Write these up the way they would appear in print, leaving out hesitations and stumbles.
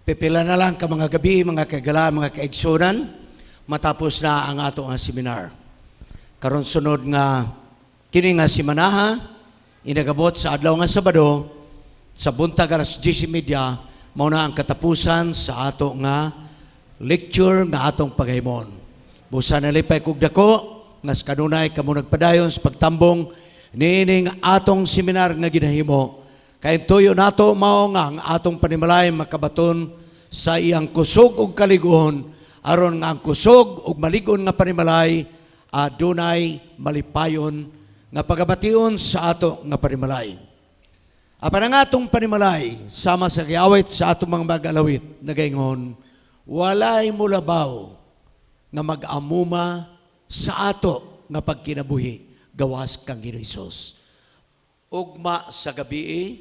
Pipila na lang ka mga gabi, mga kagala, mga kaigsunan, matapos na ang ato nga seminar. Karon sunod nga, kini nga simanaha, inagabot sa adlaw nga Sabado, sa buntag alas 10:30, mauna ang katapusan sa ato nga lecture nga atong paghimon. Busa nalipay kog dako, nga kanunay kamo nagpadayon sa pagtambong, niining atong seminar nga ginahimo. Kay tuyo nato mao nga ang atong panimalay makabaton sa iyang kusog ug kaliguon aron nga ang kusog ug maligon nga panimalay adunay malipayon nga pagabation sa ato nga panimalay. Apan ang atong panimalay sama sa giawit sa atong mga mag-alawit nagaingon walay mulabaw nga mag-amuma sa ato nga pagkinabuhi gawas kang Ginoong Hesus. Ugma sa gabi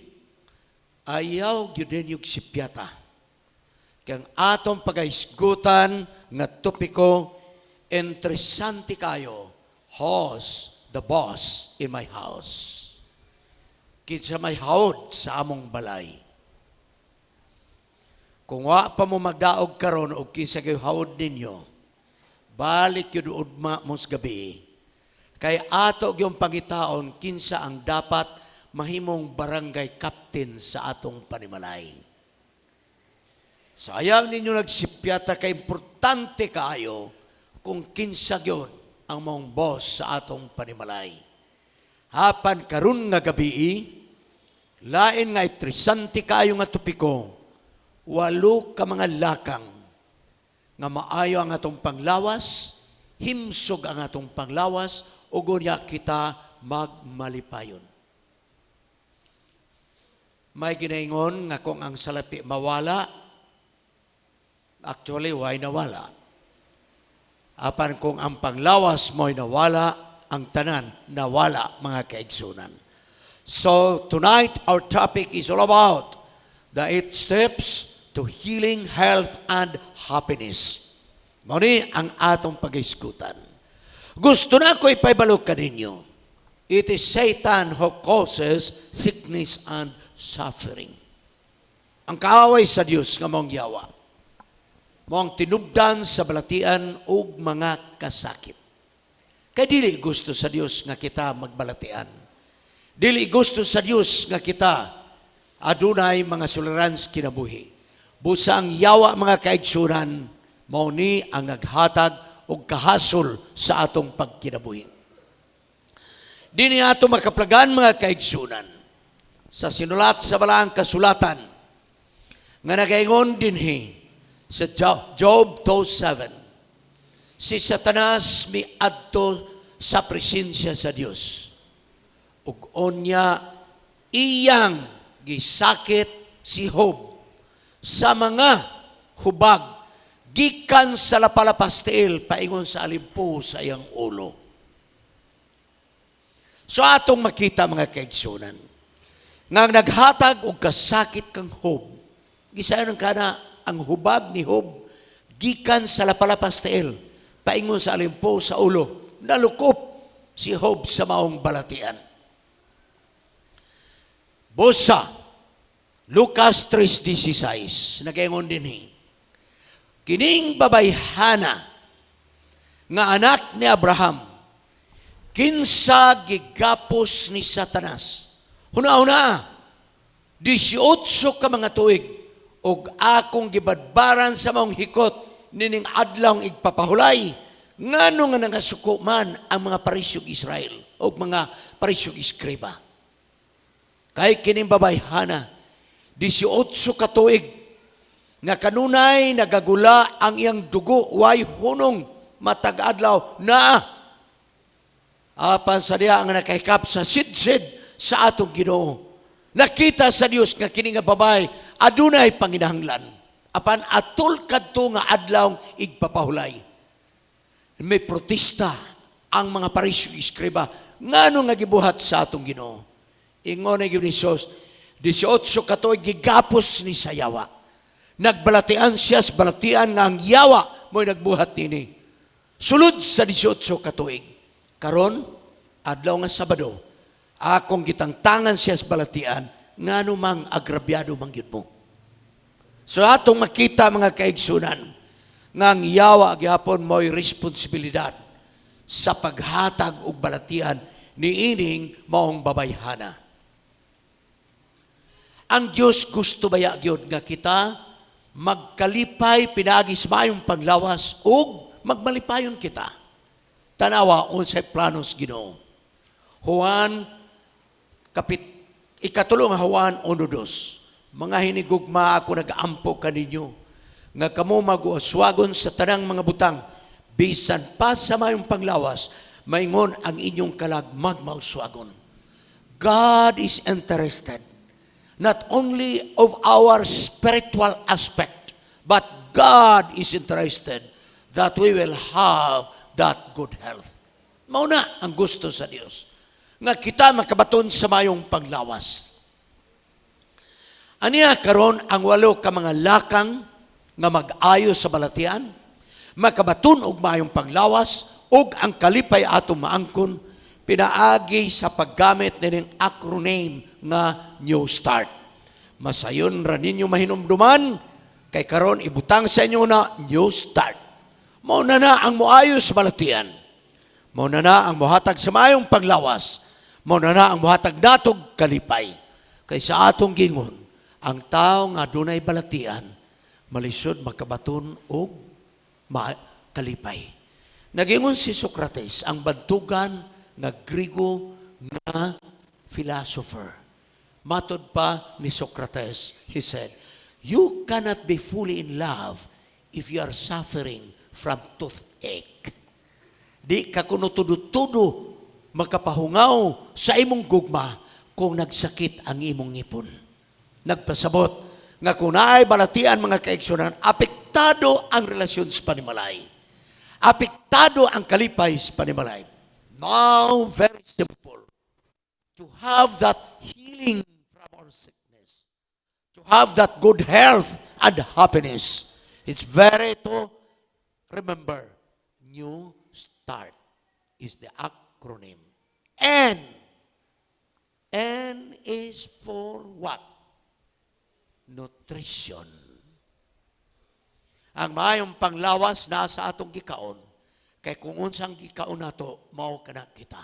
ayaw gyud yung sipyata. Kaya atong pagaisgutan nga topiko, interesante kayo, who's the boss in my house? Kinsa may hawod sa among balay. Kung wa pa mo magdaog karon og kinsa kay hawod ninyo, balik yun udma mos gabi. Kay ato yung pangitaon kinsa ang dapat mahimong barangay captain sa atong panimalay. So ayaw ninyo nagsipyata kay importante kaayo kung kinsa gyud ang mong boss sa atong panimalay. Hapan karon nga gabi, lain nga interesante kaayo nga topiko, walo ka mga lakang nga maayo ang atong panglawas, himsog ang atong panglawas, ug unya kita magmalipayon. May ginaingon nga kung ang salapi mawala, actually, why nawala? Apan kung ang panglawas mo'y nawala, ang tanan nawala, mga kaigsunan. So, tonight, our topic is all about the 8 steps to healing, health, and happiness. Muni ang atong pag-iskutan. Gusto na ko ipaibalog kaninyo. It is Satan who causes sickness and suffering. Ang kaaway sa Dios nga mong yawa, mong tinubdan sa balatian ug mga kasakit. Kay dili gusto sa Dios nga kita magbalatian. Dili gusto sa Dios nga kita adunay mga sulerans kinabuhi. Busa ang yawa mga kaigsunan, mao ni ang naghatag og kahasol sa atong pagkinabuhi. Dini ato makaplagan mga kaigsunan sa sinulat sa balaang kasulatan nga nagaingon dinhi sa Job 2:7. Si Satanas miadto sa presensya sa Dios. Ug onya iyang gisakit si Job sa mga hubag gikan sa lapalapas tiil paingon sa alimpo sa iyang ulo. So atong makita mga kaigsunan nga naghatag og kasakit kang Job. Gisayon kana ang hubag ni Job gikan sa lapalapas tiil paingon sa alimpo sa ulo. Nalukop si Job sa maong balatian. Busa Lucas 3:16 nagaingon dinhi. Kining babayhana nga anak ni Abraham kinsa gigapos ni Satanas. Huna-huna, 18 ka mga tuig, og akong gibadbaran sa maong hikot, nining adlaw igpapahulay, ngano nga nangasuko man ang mga parisyog Israel, o mga parisyog iskriba. Kay kining babayhana, 18 ka tuig, nga kanunay nagagula ang iyang dugo, way hunong matag-adlaw na apan sa diya ang nakahikap sa sidsid sa atong Ginoo. Nakita sa Dios nga kini nga babay adunay panginahanglan. Apan atul kadto nga adlaw igpapahulay. May protesta ang mga parisyo iskriba ngano nga gibuhat sa atong Ginoo. Ingon ni Hesus 18 ka tuig gigapos ni sa yawa. Nagbalatian siya sa balatian nga ang yawa mo'y nagbuhat nini. Sulod sa 18 ka tuig. Karon adlaw nga Sabado, akong gitangtangan siya sa balatian, ngano mang agrabyado man gyud mo. So atong makita mga kaigsunan, nga ang yawa gyapon mo'y responsibilidad sa paghatag og balatian niining maong babayhana. Ang Dios gusto baya gyud nga kita magkalipay pinaagi sa mayong panglawas ug magmalipayon kita. Tanawa unsay planos Ginoo. Juan ikatulong Juan 1:2. Mga hinigugma ako nagaampo kaninyo nga kamo mag-uswagon sa tanang mga butang bisan pa sa mayong panglawas maingon ang inyong kalag magmauswagon. God is interested not only of our spiritual aspect, but God is interested that we will have that good health. Mauna ang gusto sa Dios nga kita makabaton sa mayong panglawas. Aniya karon ang 8 ka mga lakang nga mag-ayo sa balatian, makabaton og mayong panglawas ug ang kalipay ato maangkon pinaagi sa paggamit nining acronym nga New Start. Masayon ra ninyo mahinumduman kay karon ibutang sa inyo na New Start. Mao na ang moayo sa balatian. Mao na ang mohatag sa mayong panglawas. Mao na ang mohatag natog kalipay. Kay sa atong gingon, ang tao nga dunay balatian malisod makabaton og kalipay. Nagingon si Socrates, ang bantugan nga Grigo nga philosopher. Matod pa ni Socrates, he said, you cannot be fully in love if you are suffering from toothache. Di ka kuno tudo-tudo makapahungaw sa imong gugma kung nagsakit ang imong ngipon. Nagpasabot nga kung naay balatian mga kaigsunan, apektado ang relasyon sa panimalay. Apektado ang kalipay sa panimalay. Now, very simple. To have that healing from our sickness, to have that good health and happiness, it's very to remember, New Start is the acronym. N is for what? Nutrition. Ang mayong panglawas na sa atong gikaon, kay kung unsang gikaon nato, mao kana kita.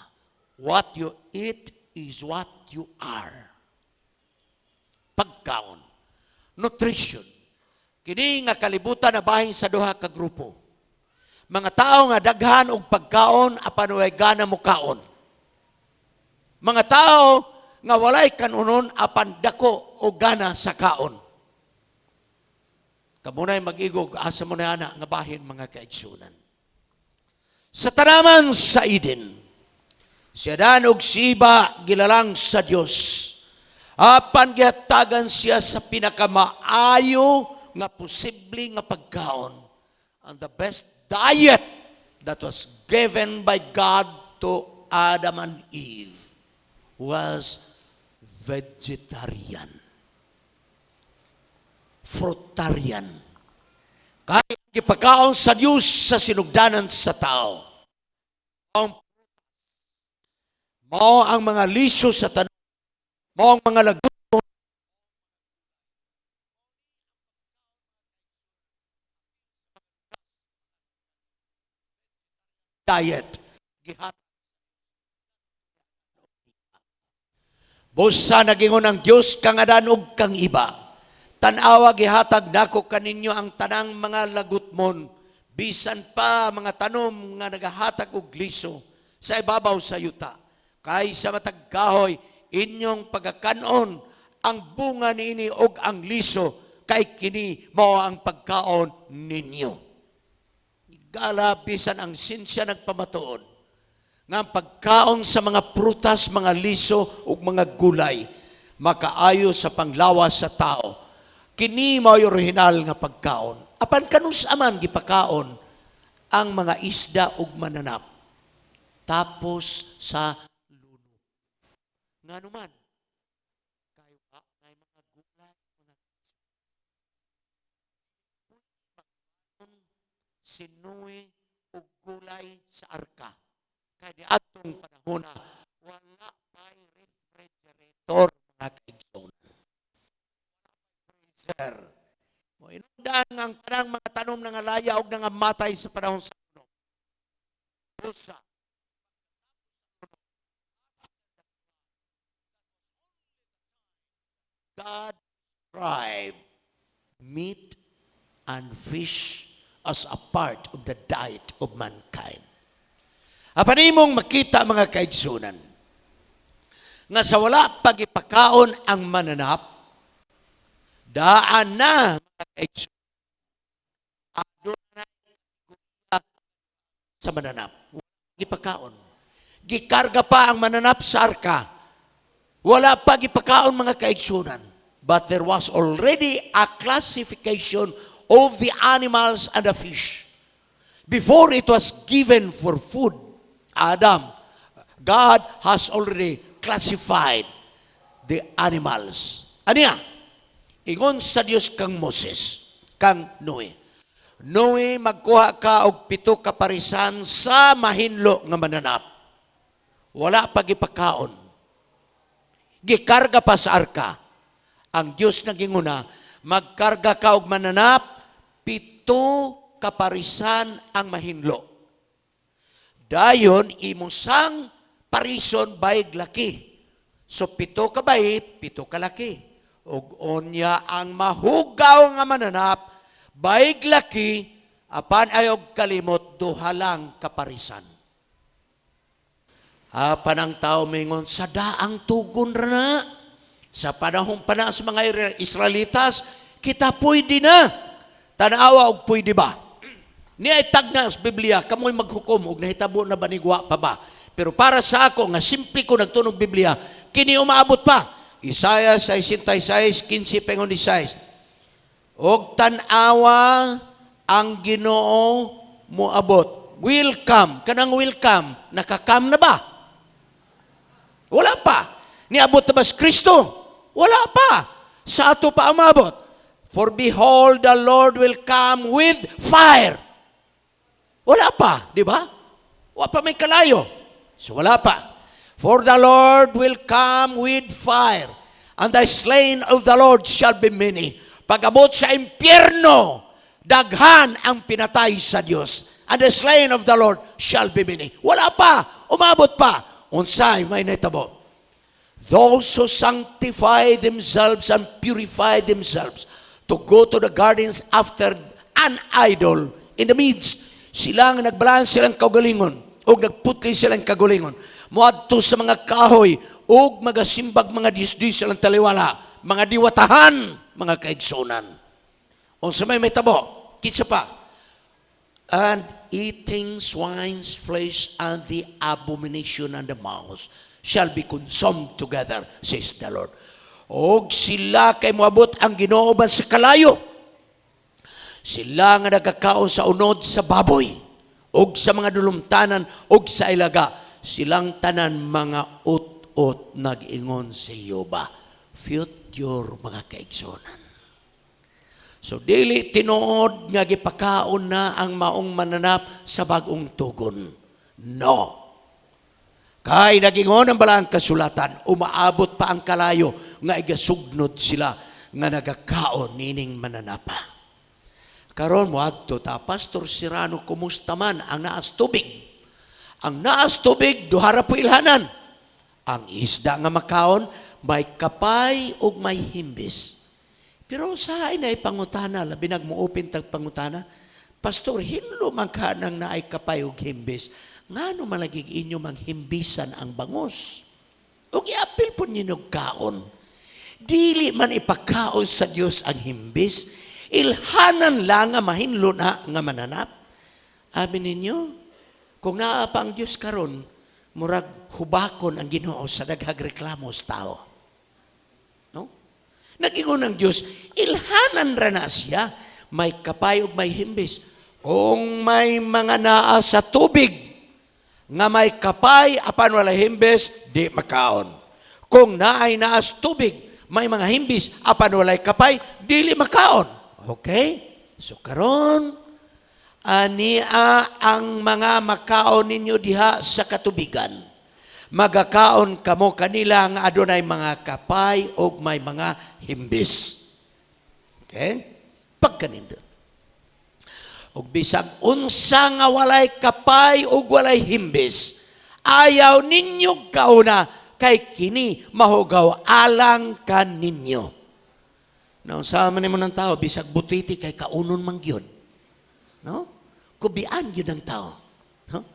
What you eat is what you are. Pagkaon. Nutrition. Kini nga kalibutan na bahin sa duha ka grupo. Mga tao nga daghan og pagkaon apan way gana mo kaon. Mga tao nga walay kanunon apan dako og gana sa kaon. Kamunay mag-igog asa mo na ana nga bahin mga kaigsunan. Sa tanaman sa Eden, si Adan ug si Eva gilalang sa Dios. Apan gihatagan siya sa pinakamaayo nga posible nga pagkaon. And the best diet that was given by God to Adam and Eve was vegetarian. Fruitarian. Kaya ipagkaon sa Diyos sa sinugdanan sa tao. Mao ang mga liso sa tanong. Mao ang mga lagot. Diet. Busa nagingon ang Diyos kang Adan ug kang iba. Tanawa gihatag nako kaninyo ang tanang mga lagutmon bisan pa mga tanom nga nagahatag og liso sa ibabaw sa yuta. Kay sa matag kahoy inyong pagakanon ang bunga niini og ang liso kay kini mao ang pagkaon ninyo. Gala bisan ang sinsya nagpamatuod nga ang pagkaon sa mga prutas, mga liso ug mga gulay makaayo sa panglawas sa tao. Kini mao original nga pagkaon. Apan kanus-aman gipakaon ang mga isda ug mananap. Tapos sa luno. Nganuman kayo ba ngay mga gulay, mga sinuwi ug gulay sa arka. Kaya di atong panahon na wala pa'y refrigerator mga kaigsoon. Freezer. ang tanang mga tanom nga laya og nga matay sa panahon sa uno. Usa. God described meat and fish as a part of the diet of mankind. Apan imong makita mga kaigsunan, nga sa wala pagipakaon ang mananap, daan na mga kaigsunan, adunay sa mananap. Gipakaon. Gikarga pa ang mananap sa arka. Wala pa gipakaon mga kaigsunan. But there was already a classification of the animals and the fish. Before it was given for food, Adam, God has already classified the animals. Aniya? Ingon sa Dios kang Moses, kang Noe. Noe, magkuha ka og 7 ka parisan sa mahinlo nga mananap. Wala pa gipakaon. Gikarga pa sa arka. Ang Dios naginguna, magkarga ka og mananap, 7 ka parisan ang mahinlo. Dayon imong sang parison bayig laki. So 7 ka bayig, 7 ka laki. Ug onya ang mahugaw nga mananap, bayig laki, apan ayog kalimot, 2 lang kaparisan. Apan ang tao mingon, sa daang tugon na. Sa panahong pana sa mga Israelitas, kita pwede na. Tanawa og pwede ba? Niya itag na sa Biblia, kamoy maghukom, og nahitabo na banigwa pa ba? Pero para sa ako, nga simple ko nagtunog Biblia, kini umaabot pa. Isaiah 66:15-16. Og tanawa ang Ginoo moabot. Welcome. Kanang welcome. Nakakam na ba? Wala pa. Niabot na ba si Kristo? Wala pa. Sa ato pa umabot. For behold, the Lord will come with fire. Wala pa. Di ba? Wala pa may kalayo. So wala pa. For the Lord will come with fire, and the slain of the Lord shall be many. Pag-abot sa impyerno, daghan ang pinatay sa Diyos, and the slain of the Lord shall be many. Wala pa, umabot pa. Unsay may naitabo. Those who sanctify themselves and purify themselves to go to the gardens after an idol in the midst, silang nagbalaan silang kaugalingon, o nagputli silang kagulingon, muadto sa mga kahoy, o magasimbag mga disdis silang taliwala, mga diwatahan, mga kaigsunan. O sa may tabo, kitsa pa, and eating swine's flesh and the abomination and the mouse shall be consumed together, says the Lord. Og sila kay moabot ang Ginoo ban sa kalayo. Sila nga nagkakaon sa unod sa baboy, og sa mga dulumtanan, og sa ilaga. Silang tanan mga ut-ut nag-ingon sa Yoba. Future mga kaigsunan. So dili tinuod nga gipakaon na ang maong mananap sa bagong tugon. No. Kay nagingon ang balang kasulatan, umaabot pa ang kalayo nga igasugnod sila nga nagakaon nining mananapa. Karon mo adto ta, Pastor Serrano, kumusta man ang naas tubig? Ang naas tubig, duhara po ilhanan. Ang isda nga makaon, may kapay o may himbis. Pero sa ay na pangutana, labi nagmuupin tag pangutana, Pastor, hinlo man ka nang naay kapay o himbis, nga no malagig inyo mang himbisan ang bangus. O iapil po ninyo kaon. Dili man ipakaon sa Dios ang himbis, ilhanan lang nga mahinlo na nga mananap. Amin ninyo, kung naa pa ang Diyos karon, murag hubakon ang Ginoo sa daghagreklamo sa tao. No? Nagingon ang Diyos, ilhanan ra na siya, may kapay ug may himbis. Kung may mga naa sa tubig, nga may kapay, apan wala himbis, di makaon. Kung naay naas tubig, may mga himbis, apan walay kapay, dili makaon. Okay? So karon, ania ang mga makaon ninyo diha sa katubigan. Magakaon kamo kanila nga adunay mga kapay o may mga himbis. Okay? Pagkanindot. ug bisag unsa nga walay kapay ug walay himbis, ayaw ninyo kauna kay kini mahugaw alang kaninyo. Nausaha man nimo ng tao bisag butiti kay kaunon man gyud. No? Kubian gyud ang tao. No?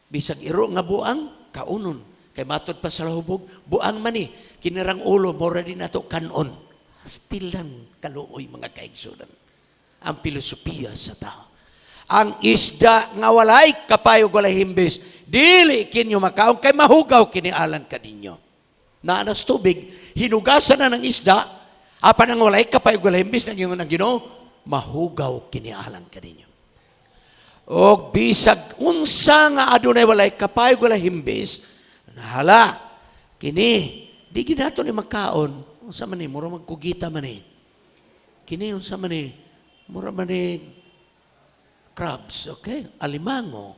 Bisag iro nga buang kaunon kay matud pa sa lahubog buang man ni kinirang ulo mora din nato kanon. Still lang kaluoy mga kaigsunan. Ang filosofiya sa tao. Ang isda nga walay kapay ug walay himbis, dili kinyo makaon kay mahugaw kini alang kaninyo. Naanas tubig, hinugasan na ng isda, apan ang walay kapay ug walay himbis nang Ginoo, mahugaw kini alang kaninyo. Og bisag unsa nga adunay walay kapay ug walay himbis, nahala kini di ginato ni makaon, unsa man ni mura magkugita man ni. Kini unsa man ni mura man ni crabs, okay? Alimango.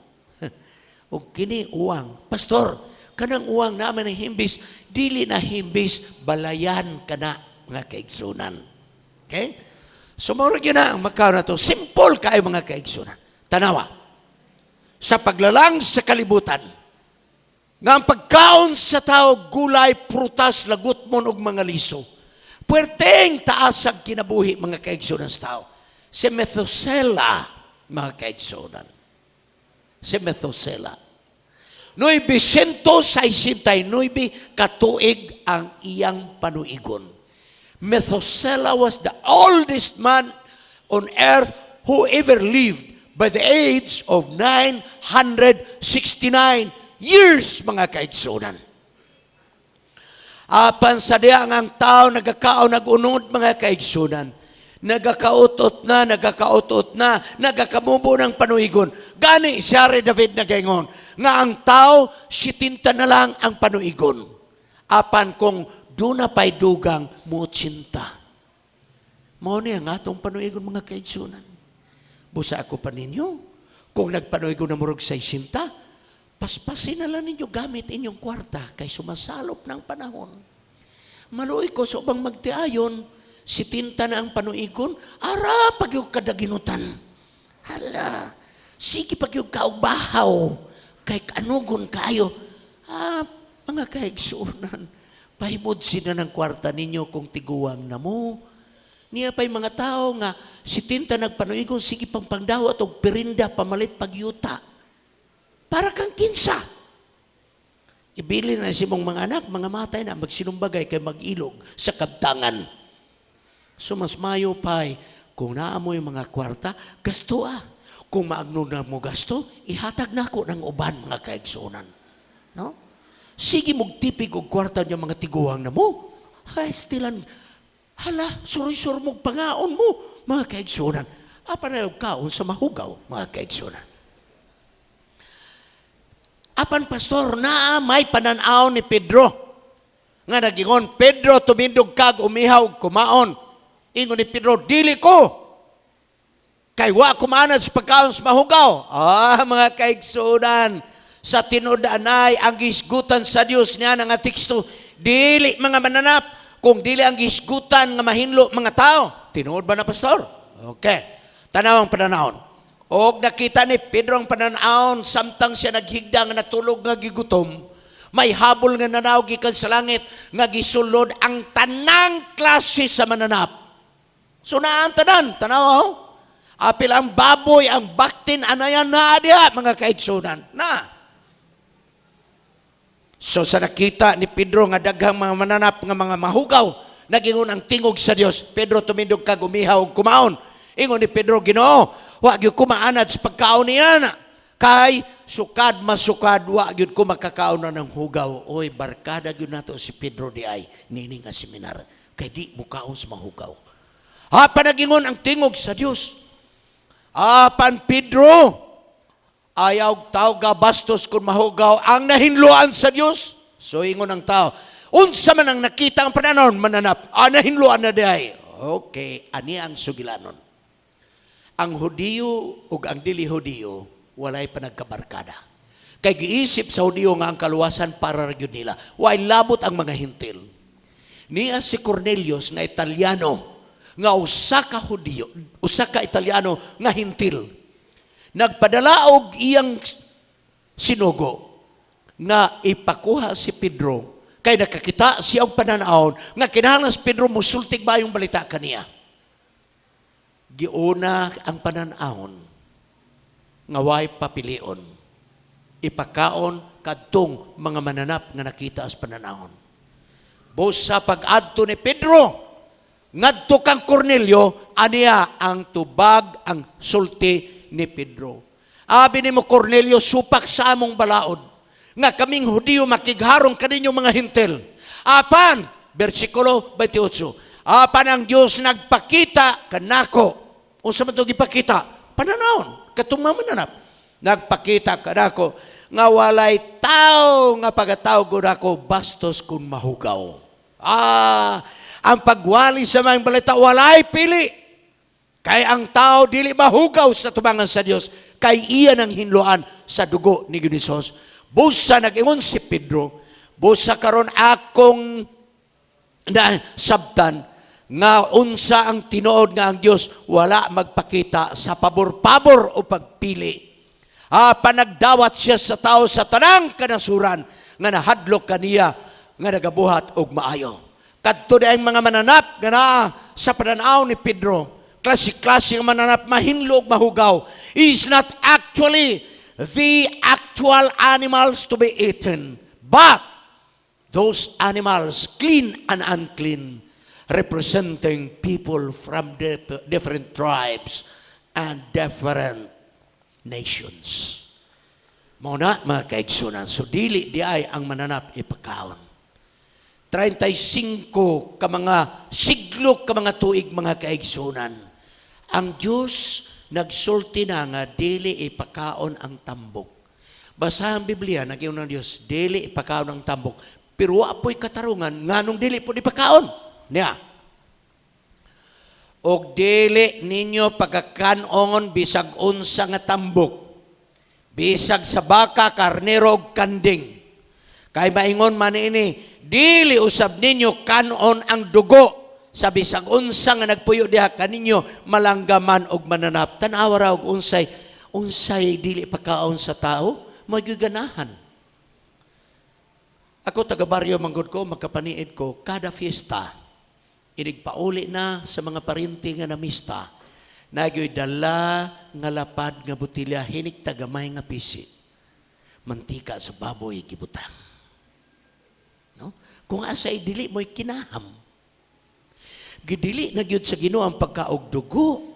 O kini uwang. Pastor, kanang uwang naman ng himbis, dili na himbis, balayan ka na mga kaigsunan. Okay? So, maurag yun na ang makaw na to. Simple kayo mga kaigsunan. Tanawa. Sa paglalang sa kalibutan, nga ang pagkaon sa tao, gulay, prutas, lagutmon og mga liso. Puwerteng taasag kinabuhi mga kaigsunan sa tao. Si Methuselah, mga kaigsunan. Si Methuselah. 969 katuig ang iyang panuigon. Methuselah was the oldest man on earth who ever lived by the age of 969 years, mga kaigsunan. Apan sa diya ang tao nagakaon nagunod mga kaigsunan. Nagakautot na, nagakamubo ng panuigon. Gani si Hari David nagaingon, nga ang tao, sitinta na lang ang panuigon. Apan kung doon na pa'y dugang, mutsinta. Mao niya nga itong panuigon mga kaigsunan. Busa ako pa ninyo, kung nagpanuigon na murag sa isinta, paspasin na lang ninyo gamit inyong kwarta kay sumasalop ng panahon. Maluoy ko sa ubang magtiayon, si tinta na ang panuigon, ara pag yung kadaginutan. Hala, sige pag yung kaubahaw, kay kanugon kayo. Mga kaigsunan, pahimod sila ng kwarta ninyo kung tiguang na mo. Niya pa'y mga tao nga, si tinta nagpanuigon, sige pang pangdawat o perinda pamalit pagyuta. Para kang kinsa. Ibili na si mong mga anak, mga matay na, magsinumbagay kay mag-ilog sa kabtangan. So mas mayo pa'y, kung naamoy mga kwarta, gasto . Kung maagno na mo gasto, ihatag na ako ng uban mga kaigsunan. No? Sige magtipig og kwarta niya mga tiguang na mo. Ay, stilan, hala, suri-sur mong pangaon mo, mga kaigsunan. Apa na yung kaon sa mahugaw, mga kaigsunan. Apan pastor, may pananaw ni Pedro. Nga nagingon, Pedro, tumindog kag umihaw kumaon. Ingon ni Pedro, dili ko. Kay wa kumanad sa pagkaon sa mahugaw. Mga kaigsunan, sa tinud-anay ang gisgutan sa Dios niya nga teksto, dili mga mananap, kung dili ang gisgutan nga mahinlo mga tao. Tinuod ba na, pastor? Okay. Tanaw ang pananaon. Og nakita ni Pedro ang pananaon, samtang siya naghigda nga natulog nga gigutom, may habol nga nanaw gikan sa langit nga gisulod ang tanang klase sa mananap. So naan tanan, tanaw, apil ang baboy, ang baktin, anayan na adya, mga kaigsunan, na. So sa nakita ni Pedro nga daghang mga mananap nga mga mahugaw, nagingon ang tingog sa Dios, Pedro tumindog kag umihaw og kumaon. Ingon ni Pedro, Ginoo, wa gyud ko maanad sa pagkaon niya na. Kay sukad masukad, wa gyud ko makakaon na ng hugaw. Oy, barkada gyud nato si Pedro di ay nini nga seminar. Kay di mukaon sa mahugaw. Panagingon ang tingog sa Dios. Pan Pedro, ayaw tao gabastos kung mahugaw ang nahinluan sa Dios. So ingon ang tao, unsa man ang nakita ang pananaon, mananap, nahinluan na diay. Okay, ani ang sugilanon. Ang Hudiyo ug ang dili Hudiyo, walay pa nagkabarkada. Kay giisip sa Hudiyo nga ang kaluwasan para ra gyud nila. Way labot ang mga hintil. Niya si Cornelius nga Italiano, nga usa ka Hudiyo, usa ka Italiano nga hintil. Nagpadala og iyang sinugo nga ipakuha si Pedro kay nakakita siya og pananahon nga kinahanglan si Pedro musultig ba yung balita kaniya. Giuna ang pananahon nga way papilion. Ipakaon kadtong mga mananap nga nakita as pananahon. Busa pag-adto ni Pedro ngadto kang Cornelio, aniya ang tubag, ang sulti ni Pedro. Abi ni mo Cornelio, supak sa among balaod, nga kaming Hudiyo makigharong kaninyo mga hintil. Apan, versikulo 28, apan ang Diyos nagpakita kanako. Unsa man ito gipakita? Pananahon, katong mamananap. Nagpakita kanako, nga walay tao nga pagatawag ako bastos kung mahugaw. Ang pagwali sa mga balita, walay pili. Kay ang tao dili mahugaw sa tubangan sa Dios, kay iyan ang hinluan sa dugo ni Ginisos. Busa nag-ingon si Pedro, busa karon akong sabtan nga unsa ang tinuod nga ang Dios wala magpakita sa pabor-pabor o pagpili. Panagdawat siya sa tao sa tanang kanasuran nga nahadlok kaniya nga nagabuhat og maayo. Kadto ang mga mananap nga naa sa pananaw ni Pedro, klase-klase ng mananap, mahinlog, mahugaw, is not actually the actual animals to be eaten, but those animals, clean and unclean, representing people from different tribes and different nations. Muna, mga kaigsunan, so dili di ay ang mananap ipakaon. 35 ka mga siglo ka mga tuig mga kaigsunan. Ang Diyos nagsulti na nga dili ipakaon ang tambok. Basa ang Biblia, nag-iyon ng Diyos, dili ipakaon ang tambok. Pero apoy katarungan, nganong dili po ipakaon. Niya. Og dili ninyo pagkakanongon bisag unsa nga tambok. Bisag sa baka, karnero og kanding. Kay maingon man ini, dili usab ninyo kanon ang dugo sa bisag unsa nga nagpuyo diha kaninyo malanggaman og mananap. Tan-awa ra og unsay dili pagkaon sa tao, magiganahan. Ako taga baryo manggod ko, magkapaniid ko kada fiesta. Inigpauli na sa mga parinti nga namista. Nagyoy dala nga lapad nga butilya hinik tagamay nga pisi. Mantika sa baboy gibutang. No? Kung asay dili mo'y kinaham. Gidili na gyud sa Ginoo ang pagkaog dugo.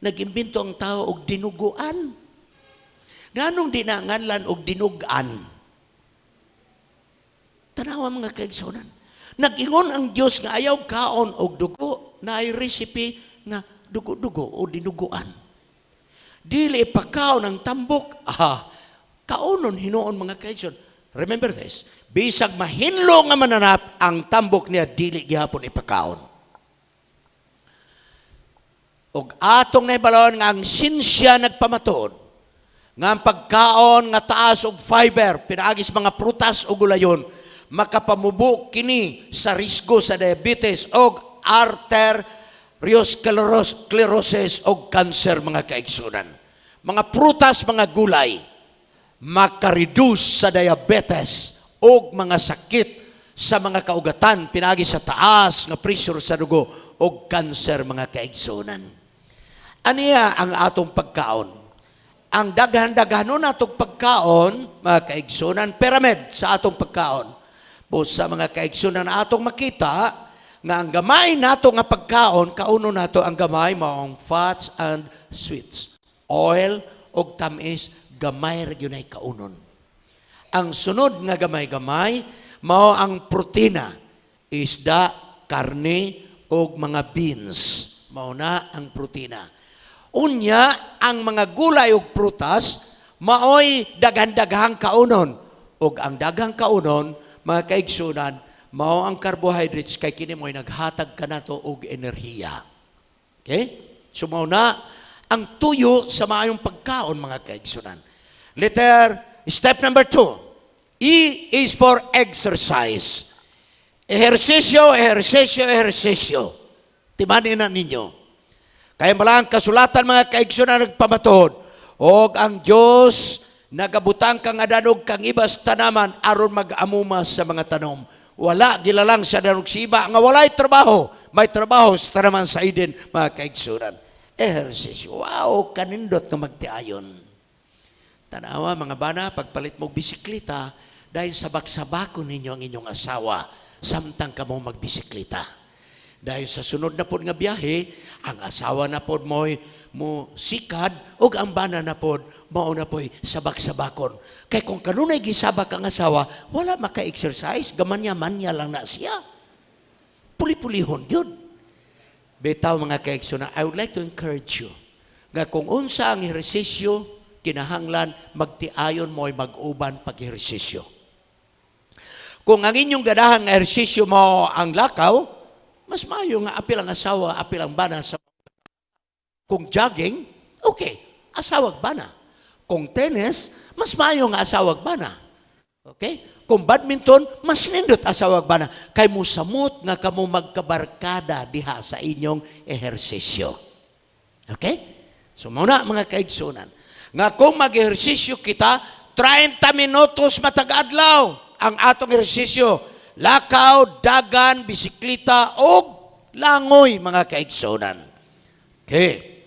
Nag-imbento ang tao og dinuguan. Nganong dinanganlan og dinugan? Tanawa mga kaigsunan. Nag-ingon ang Dios nga ayaw kaon og dugo, na ay recipe nga dugo-dugo o dinuguan. Dili pagkaon ang tambok. Kaonon hinuon mga kaigsunan. Remember this, bisag mahinlo nga mananap, ang tambok niya dili gihapon ipakaon. Og atong naibalon nga ang sinsya nagpamatuod, nga ang pagkaon nga taas og fiber, pinaagis mga prutas o gulayon, makapamubo kini sa risgo sa diabetes og arteriosclerosis og cancer mga kaigsunan. Mga prutas, mga gulay, makareduce sa diabetes o mga sakit sa mga kaugatan, pinagi sa taas nga pressure sa dugo o cancer mga kaigsunan. Aniya ang atong pagkaon. Ang daghan-daghanon atong pagkaon, mga kaigsunan, pyramid sa atong pagkaon. Po sa mga kaigsunan atong makita nga ang gamay nato nga pagkaon, kauno nato ang gamay maong fats and sweets. Oil o tamis, gamay regionay kaunon. Ang sunod nga gamay-gamay, mao ang protina, isda, karne, o mga beans. Mao na ang protina. Unya, ang mga gulay o prutas, maoy daghan-daghang kaunon. O ang daghang kaunon, mga kaigsunan, mao ang carbohydrates, kay kini mo'y naghatag ka na to og enerhiya. Okay? So mao na ang tuyo sa maayong pagkaon, mga kaigsunan. Step number 2. E is for exercise. Ehersisyo, ehersisyo, ehersisyo. Timanin na ninyo. Kaya malang kasulatan mga kaigsunan nagpamatuod. O ang Diyos nagabutang kang adanog kang ibas tanaman aron mag-amuma sa mga tanom. Wala, gilalang sa danog siba nga walay trabaho. May trabaho sa tanaman sa Eden, mga kaigsunan. Ehersisyo. Wow, kanindot nga magtiayon. Tanawa, mga bana, pagpalit mo bisikleta, dahil sabak-sabakon ninyo ang inyong asawa, samtang ka mo magbisikleta. Dahil sa sunod na pod nga biyahe, ang asawa na pod mo sikad, o ang bana na pod, mauna po'y sabak-sabakon. Kaya kung kanunay gisabak ang asawa, wala maka-exercise, gamanya-manya lang na siya. Puli-pulihon yun. Betaw mga kaigsunan, I would like to encourage you, nga kung unsa ang ehersisyo, kinahanglan, magtiayon mo'y mag-uban pag-ehersisyo. Kung ang inyong gadahang ehersisyo mo ang lakaw, mas maayo nga apil ang asawa, apil ang bana sa. Kung jogging, okay, asawag bana. Kung tennis, mas maayo nga asawag bana. Okay? Kung badminton, mas nindot asawag bana. Kay musamot nga kamo magkabarkada diha sa inyong ehersisyo. Okay? So muna mga kaigsunan, nga kung mag-ehersisyo kita, 30 minutos matag-adlaw ang atong ehersisyo. Lakaw, dagan, bisikleta, o langoy, mga kaigsunan. Okay.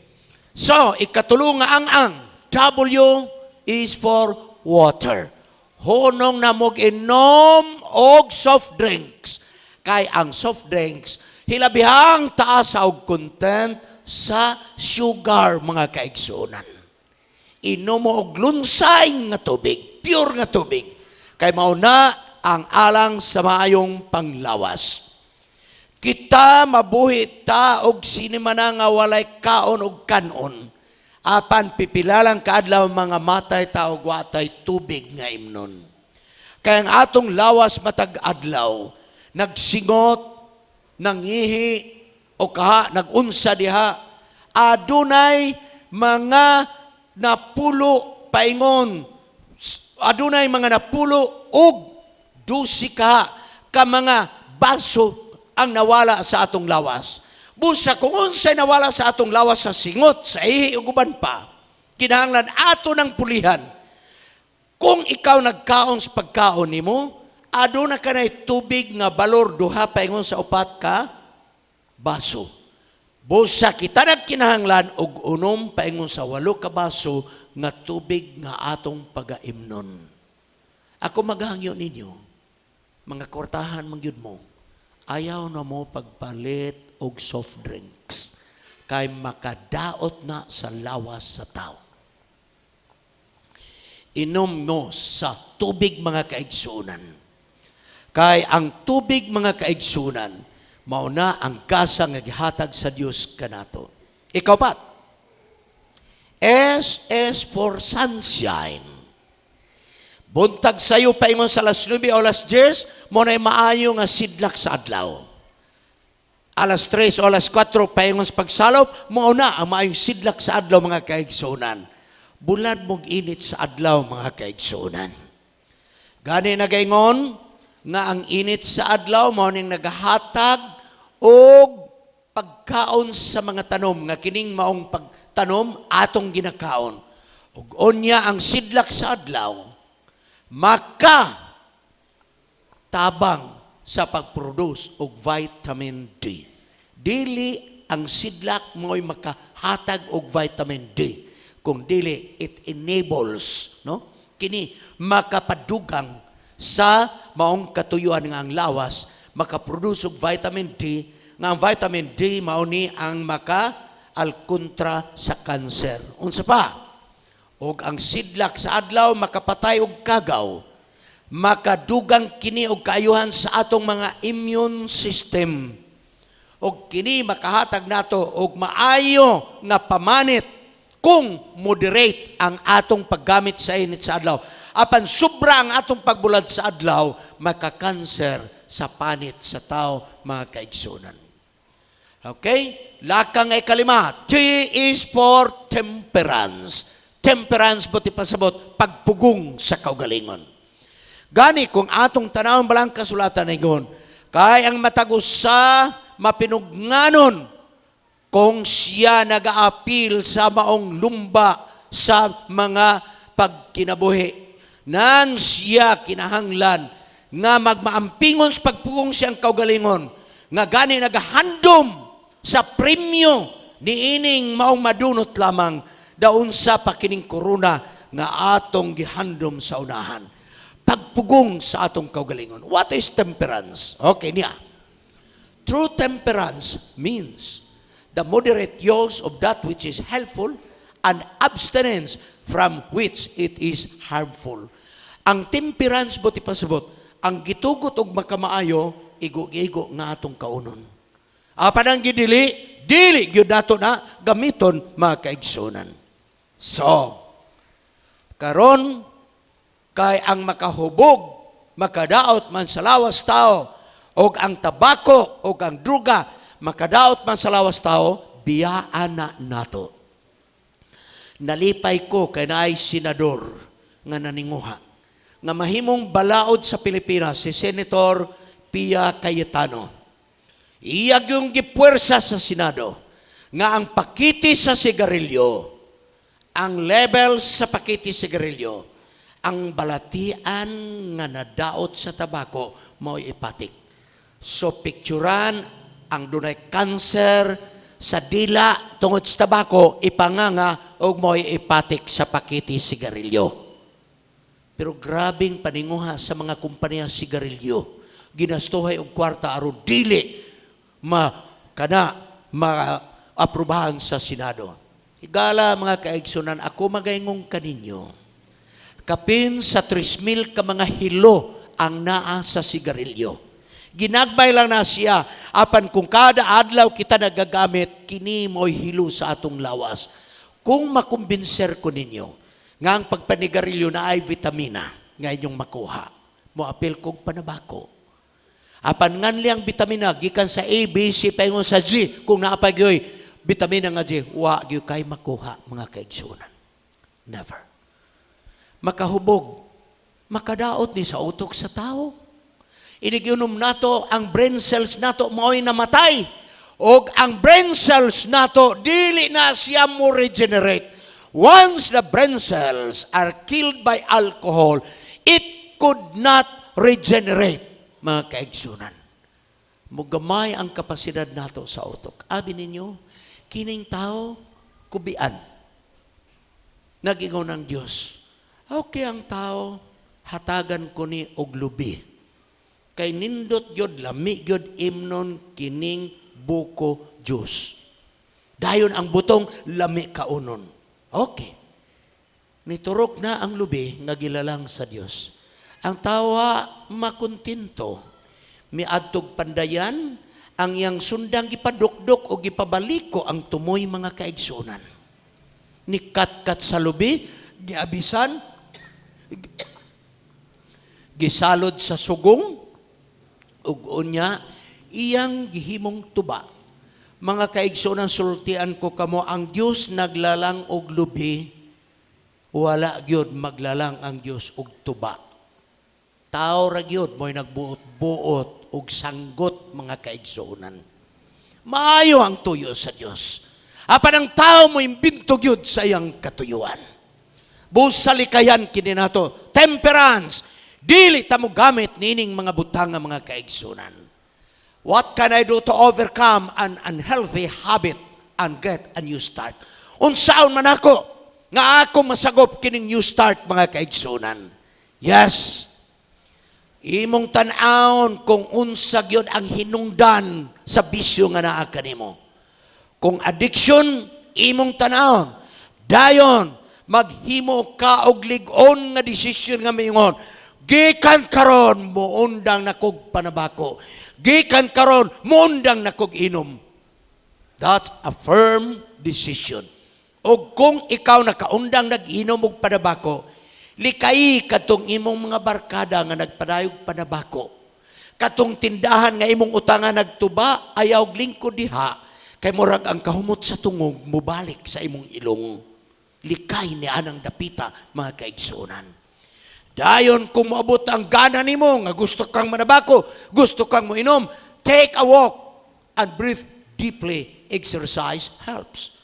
So, ikatulong nga ang W is for water. Hunong na mog inom og soft drinks. Kay ang soft drinks, hilabihang taas og content sa sugar, mga kaigsunan. Inom mo og lunsay nga tubig, pure nga tubig. Kay mauna ang alang sa maayong panglawas. Kita mabuhi ta og sinimana nga walay kaon og kanon. Apan pipilalang kaadlaw mga matay ta og watay tubig nga imnon. Kaya ang atong lawas matag adlaw, nagsingot, nangihi o kaha nagunsa diha, adunay mga napulo paingon, adunay mga napulo og 12 ka mga baso ang nawala sa atong lawas. Busa kung unsay nawala sa atong lawas sa singot, sa ihi ug uban pa, kinahanglan ato ng pulihan. Kung ikaw nagkaon sa pagkaon nimo, aduna kanay tubig nga balor duha paingon sa upat ka baso. Busa kita nagkinahanglan og unom paingon sa 8 ka baso nga tubig nga atong pagaimnon. Ako maghangyo ninyo, mga kwartahan mangyud mo, ayaw na mo pagpalit og soft drinks kay makadaot na sa lawas sa tao. Inom mo sa tubig, mga kaigsunan. Kay ang tubig, mga kaigsunan, mauna ang gasa nga gihatag sa Dios kanato. Ikaw pat, S is for sunshine. Buntag sayo paingon sa alas 9 o alas 10, mo na'y maayo nga sidlak sa adlaw. Alas 3 o alas 4 paingon sa pagsalop, mo na ang maayong sidlak sa adlaw, mga kaigsunan. Bulad mong init sa adlaw, mga kaigsunan. Gani nagaingon nga ang init sa adlaw, mo ning nagahatag og pagkaon sa mga tanom, nga kining maong pagtanom atong ginakaon. Ug unya ang sidlak sa adlaw, maka tabang sa pag-produce og vitamin D. Dili ang sidlak mo'y makahatag og vitamin D. Kung dili, it enables, no? Kini makapadugang sa maong katuyuan nga ang lawas, makaproduce og vitamin D, nga ang vitamin D mauni ang maka-alkontra sa kanser. Unsa pa? Og ang sidlak sa adlaw makapatay og kagaw, makadugang kini og kaayuhan sa atong mga immune system. Og kini makahatag nato og maayo nga pamanit kung moderate ang atong paggamit sa init sa adlaw. Apan sobra ang atong pagbulad sa adlaw, makakanser sa panit sa tao, mga kaigsunan. Okay? Lakang ay kalima. T is for temperance. Temperance, buti pasabot, pagpugong sa kaugalingon. Gani, kung atong tanawang balang kasulatan na igon, kay ang matagusa, mapinugnanon, kung siya nag-aapil sa maong lumba sa mga pagkinabuhi, nan siya kinahanglan nga magmaampingon sa pagpugong siyang kaugalingon, nga gani nagahandom sa premyo ni ining maong madunot lamang daon sa pakining korona nga atong gihandom sa unahan. Pagpugong sa atong kaugalingon. What is temperance? Okay niya. True temperance means the moderate use of that which is helpful and abstinence from which it is harmful. Ang temperance, buti pasabot, ang gitugot og makamaayo, igo-igo nga atong kaunon. Apan ang gidili, dili gyud nato na gamiton mga kaigsunan. So, karon kay ang makahubog, makadaot man sa lawas tao, og ang tabako, og ang druga, makadaot man sa lawas tao, biyaan na nato. Nalipay ko kay naay senador nga naninguha, nga mahimong balaod sa Pilipinas, si Senator Pia Cayetano. Iyag yung gipuwersa sa Senado, nga ang pakiti sa sigarilyo, ang level sa pakiti sigarilyo, ang balatian nga nadaot sa tabako, mao'y ipatik. So, picturean ang dunay cancer sa dila tungod sa tabako, ipanganga o mo'y ipatik sa pakiti sigarilyo. Pero grabing paninguha sa mga kumpanya sigarilyo. Ginastuhay og kwarta aron dili ma-aprubahan sa Senado. Higala mga kaigsunan, ako magayngong kaninyo. Kapin sa 3,000 ka mga hilo ang naa sa sigarilyo. Ginagbay lang na siya, apan kung kada adlaw kita nagagamit, kini mo'y hilo sa atong lawas. Kung makumbinser ko ninyo, nga ang pagpanigarilyo na ay vitamina, nga inyong makuha, mo apil kong panabako. Apan ngan liyang vitamina, gikan sa A, B, C, paingon sa G, kung naapagyoy, vitamina nga G, wa gyo kay makuha, mga kaigsunan. Never. Makahubog, makadaot ni sa utok sa tao. Inigiunom nato, ang brain cells nato mao'y namatay. O ang brain cells nato, dili na siya mo regenerate. Once the brain cells are killed by alcohol, it could not regenerate, mga kaigsunan. Mugamay ang kapasidad nato sa utok. Abi ninyo, kining tao, kubian. Nagingaw ng Diyos. Okay ang tao, hatagan ko ni og lubi. Kay nindot yod, lami yod imnon kining buko juice. Dayon ang butong lami kaunon. Okay. Niturok na ang lubi nga gilalang sa Dios. Ang tawa makuntinto. Miadtog pandayan ang iyang sundang gipadukdok o gipabaliko ang tumoy mga kaigsunan. Nikat-kat sa lubi, giabisan, gisalod sa sugong, ug unya iyang gihimong tuba. Mga kaigsunan, sultian ko kamo, ang Dios naglalang og lubi, wala gyud maglalang ang Dios og tuba. Tao ra gyud mo'y nagbuot-buot og sanggot, mga kaigsunan. Maayo ang tuyo sa Dios. Apan ang tao mo imbinto gyud sa iyang katuyuan. Busalikayan kini nato, temperance, dili ta mo gamit nining mga butang nga mga kaigsunan. What can I do to overcome an unhealthy habit and get a new start? Unsaon man ako nga ako masagop kining new start, mga kaigsunan? Yes. Imong tan-aon kung unsa gyud ang hinungdan sa bisyo nga naa kanimo. Kung addiction, imong tan-aon. Dayon maghimo ka og lig-on nga desisyon nga mingon, gikan karon muundang nakog panabako. Gikan karon muundang nakog inom. That's a firm decision. O kung ikaw nakaundang nag-inom og panabako, likay katong imong mga barkada nga nagpadayog panabako. Katong tindahan nga imong utangan nagtuba, ayaw lingkod diha, kay murag ang kahumot sa tungog mubalik sa imong ilong. Likay ni anang dapita, mga kaigsunan. Dayon kung maabot ang gana nimo nga gusto kang manabako, gusto kang moinom, take a walk and breathe deeply exercise helps.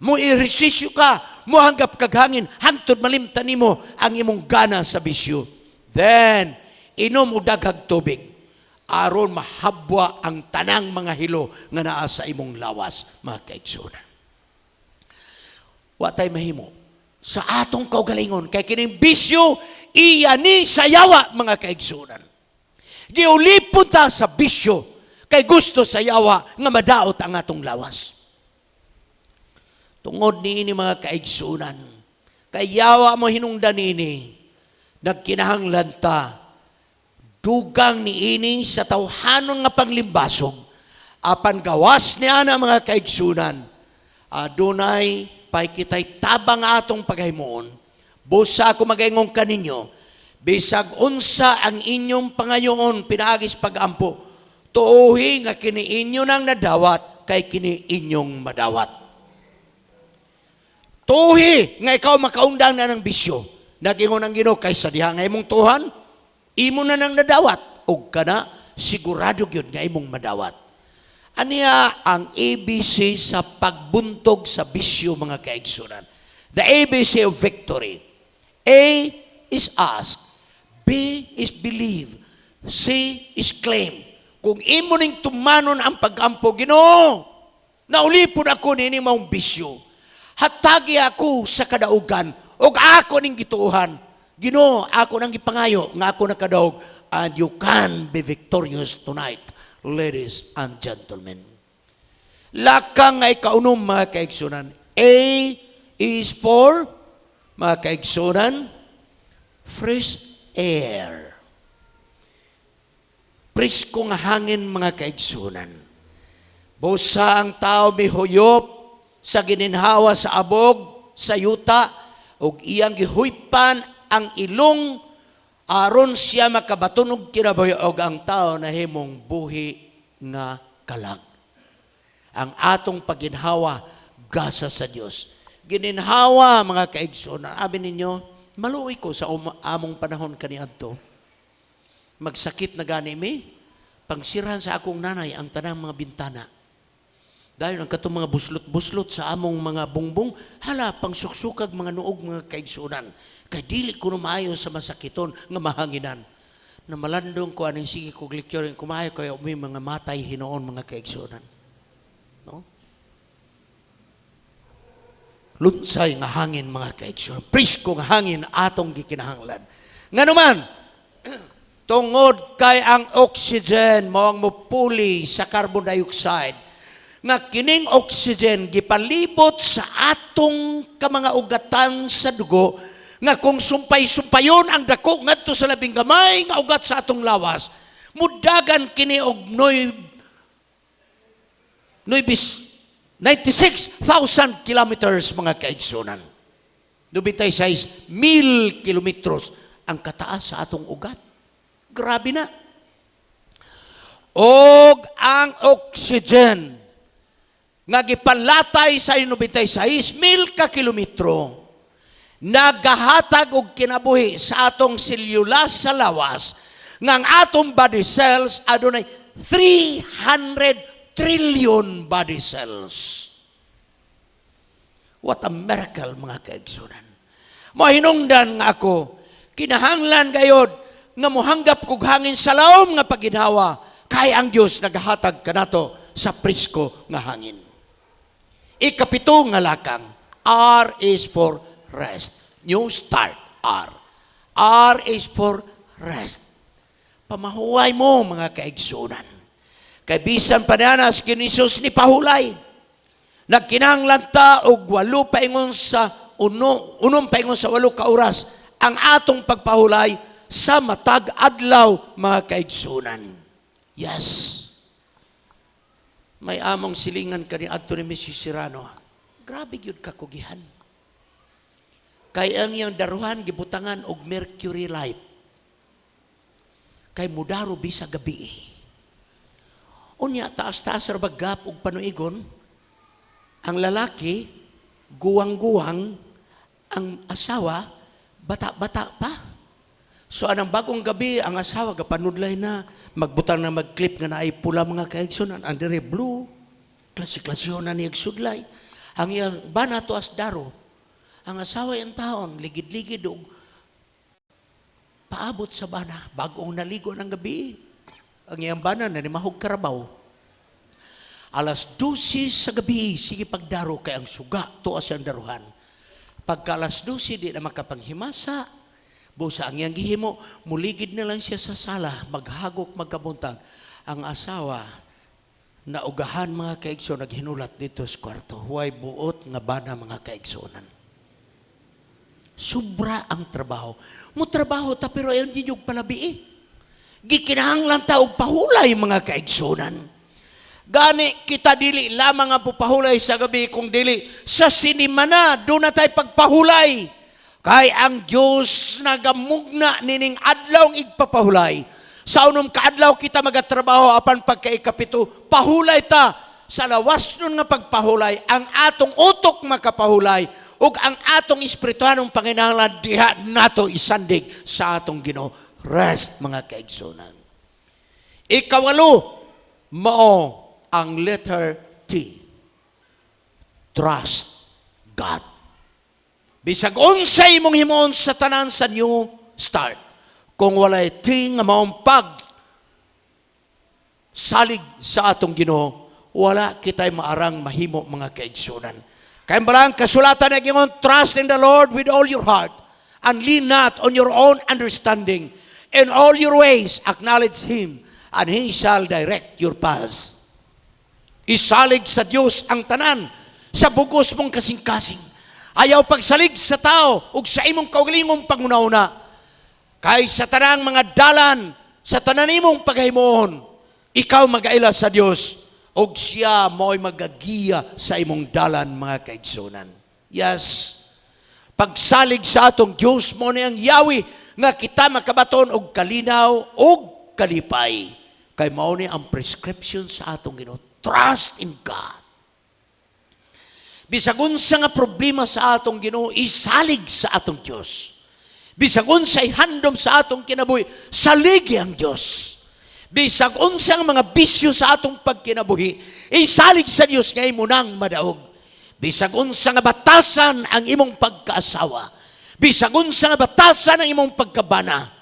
Mo ehersisyo ka, mo hanggap kag hangin, hangtod malimtan nimo ang imong gana sa bisyo. Then, inom og daghang tubig aron mahabwa ang tanang mga hilo nga naa sa imong lawas, mga kaigsunan. Wa tay mahimo sa atong kaugalingon kay kining bisyo iya ni sayawa, mga kaigsunan. Giulipon ta sa bisyo kay gusto sayawa nga madaot ang atong lawas. Tungod niini, mga kaigsunan, kay yawa mo hinungdan ini, nagkinahanglan ta dugang niini sa tawhanon nga panglimbasog, apan gawas ni ana, mga kaigsunan, adunay pay kitay tabang atong paghimuon. Busa ako magaingong kaninyo, bisag unsa ang inyong pangayoon pinaagis pagampo, tuuhi nga kini inyo nang nadawat kay kini inyong madawat. Tuhi nga ikaw makaundang na ng bisyo. Nagingon ang Ginoo, kaysa diha nga imong tuhan, imo na nang nadawat. O kana, sigurado yun nga imong madawat. Aniya ang ABC sa pagbuntog sa bisyo, mga kaigsunan. The ABC of victory. A is ask. B is believe. C is claim. Kung imo ning tumanon ang pagampo, Ginoo, naulipon ako nini maong bisyo. Hatagi ako sa kadaugan, o ako ning gituuhan. Ginoo, ako nang gipangayo, nga ako nakadaog, and you can be victorious tonight, ladies and gentlemen. Lakang nga ikaunom, mga kaigsunan. A is for, mga kaigsunan, fresh air. Priskong hangin, mga kaigsunan. Busa ang tao mihuyop sa gininhawa sa abog, sa yuta, ug iyang gihuypan ang ilong aron siya makabatunog kinabuhi, og ang tao nahimong buhi nga kalag. Ang atong paginhawa gasa sa Dios. Gininhawa, mga kaigsunan, abi ninyo, maluoy ko sa among panahon kaniadto. Magsakit na gani mi, pangsirahan sa akong nanay ang tanang mga bintana. Dahil ang katong mga buslot-buslot sa among mga bungbong, hala, pang suksukag mga nuog, mga kaigsunan. Kay dili ko maayo sa masakiton nga mahanginan. Na malandong ko aning sige kog lektyor, kumayo kayo may mga matay hinoon, mga kaigsunan. No? Lunsay nga hangin, mga kaigsunan. Prisko nga hangin atong gikinahanglan. Nga naman, tungod kay ang oxygen mo ang mupuli sa carbon dioxide, nga kining oxygen gipalibot sa atong mga ugatan sa dugo, nga kung sumpay-sumpayon ang dako ngadto sa labing gamay nga ugat sa atong lawas, mudagan kini og 96,000 kilometers, mga kaigsunan. 96,000 kilometros ang kataas sa atong ugat. Grabe na. Og ang oxygen nga gipalatay sa 96,000 ka kilometro, nagahatag og kinabuhi sa atong selula sa lawas, nga ang atong body cells adunay 300 trillion body cells. What a miracle, mga kaigsunan. Mahinungdan nga ako, kinahanglan gayod nga mohanggap kog hangin sa laom nga paginhawa, kay ang Dios nagahatag kanato sa prisko nga hangin. Ikapito nga lakang, R is for rest. New start, R. R is for rest. Pamahuway mo, mga kaigsunan. Kay bisan pananas kinisus ni pahulay. Nagkinahanglan ta og 8 paingon sa unom paingon sa 8 ka oras ang atong pagpahulay sa matag adlaw, mga kaigsunan. Yes. May among silingan kani adto ni Mrs. Serrano. Grabe gyud kakugihan. Kay ang iyang daruhan gibutangan og mercury light. Kay mudaro bisa gabi. Unya taas-taas ra bagap og panuigon. Ang lalaki guwang-guwang, ang asawa bata-bata pa. So anang bagong gabi ang asawa gapanudlay na, magbutang na magklip nga naay pula, mga kaigsunan, ang dire blue. klase-klasyonan niyag sudlay. Ang iyang bana to as daro. Ang asawa yung taon, ligid-ligid og paabot sa bana, bagong naligo ng gabi. Ang iyang bana na mahog karabaw. Alas 12 sa gabi, sige pagdaro kay ang suga, to as ang daruhan. Pagka alas 12, di na makapanghimasa. Busa ang iyang gihimo, muligid na lang siya sa sala, maghagok, magkabuntag. Ang asawa, naugahan mga kaigsoon, naghinulat dito sa kwarto. Huwag buot nga bana mga kaigsoonan. Sobra ang trabaho. Mo trabaho ta pero ayon din yung palabi. Gikinahanglan ta og pahulay mga kaigsunan. Gani kita dili lamang ang pupahulay sa gabi kung dili sa sinimana do na tay pagpahulay. Kay ang Dios nagamugna nining adlaw igpapahulay. Sa unom kaadlaw kita magatrabaho apan pagkaikapito pahulay ta sa lawas nun nga pagpahulay ang atong utok makapahulay ug ang atong espirituhanong panginahanglan diha nato isandig sa atong Ginoo. Rest mga kaigsunan. Ikawalo mao ang letter T. Trust God. Bisag unsay imong himuon sa tanan sa new start. Kung walay T nga maong pag salig sa atong Ginoo, wala kitay maarang mahimo mga kaigsunan. Kaya balang kasulatan na gingon, trust in the Lord with all your heart and lean not on your own understanding. In all your ways, acknowledge Him and He shall direct your paths. Isalig sa Diyos ang tanan sa bugos mong kasing-kasing. Ayaw pagsalig sa tao ug sa imong kaugalingong pangunauna. Kay sa tanang mga dalan, sa tanan imong paghimuon, ikaw magaila sa Diyos. Og siya mo'y magagiya sa imong dalan mga kaigsunan. Yes, pagsalig sa atong Diyos mo na ang yawi nga kita makabaton og kalinaw og kalipay. Kay mao ni ang prescription sa atong Ginoo. Trust in God. Bisag unsa nga problema sa atong Ginoo, isalig sa atong Diyos. Bisag unsay handom sa atong kinabuhi, saligi ang Diyos. Bisag unsang mga bisyo sa atong pagkinabuhi, isalig sa Dios nga imo nang madaog. Bisag unsa nga batasan ang imong pagkaasawa. Bisag unsa nga batasan ang imong pagkabana.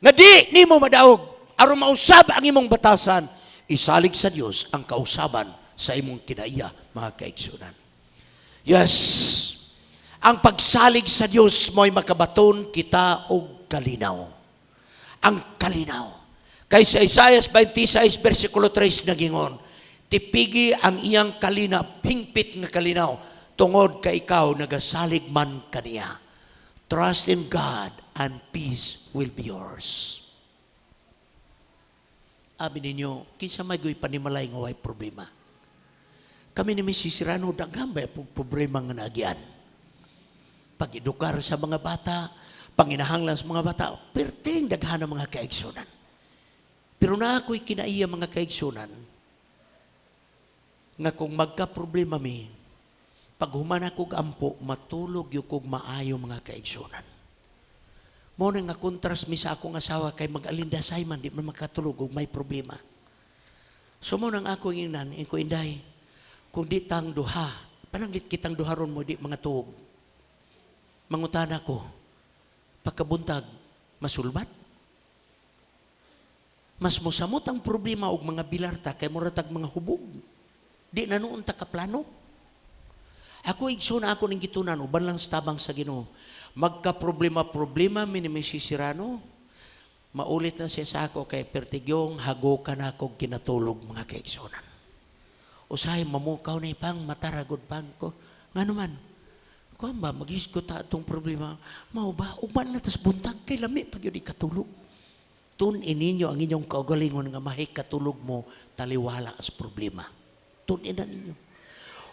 Nga di nimo madaog aron mausab ang imong batasan, isalig sa Dios ang kausaban sa imong kinaiya mga kaigsunan. Yes. Ang pagsalig sa Dios mo'y makabaton kita og kalinaw. Ang kalinaw. Kay sa Isaiah 26, versikulo 3 nagingon, tipigi ang iyang kalinaw, hingpit nga kalinaw, tungod ka ikaw, nagasalig man kaniya. Trust in God and peace will be yours. Abi ninyo, kinsa may goy panimalay nga way problema. Kami ni Mrs. Sirano, daghambay problema nga nagyan. Pag-edukar sa mga bata, panginahanglan sa mga bata, perting daghan ang mga kaigsunan. Pero na ako'y kinaiya mga kaigsunan nga kung magka-problema mi, pag human akong ampo, matulog yung kong maayo mga kaigsunan. Muna nga kontras mi sa akong asawa kay mag-alindasay man, di man makatulog o may problema. So muna nga akong inan, ko inday, kung di tang duha, pananggit kitang duharon mo, di mga tuog. Mangutana ko, pagkabuntag, masulbat? Mas mosamot ang problema og mga bilarta kay muratag mga hubog. Di na noon ta kaplano. Ako igsoon ako ning gitunan uban lang sa tabang sa Ginoo. Magka-problema minisisirano. Maulit na siya sa ako kay pertigyong hagokan ako kinatulog mga kaigsunan. Usahay mamukaw na ipang mataragod pang ko. Ngano man? Kuan ba maghisgot ta atong problema? Mao ba uban na tas buntag kay lami pag yun ikatulog. Tunin ninyo ang inyong kaugalingon nga mahikatulog mo taliwala as problema. Tunin na ninyo.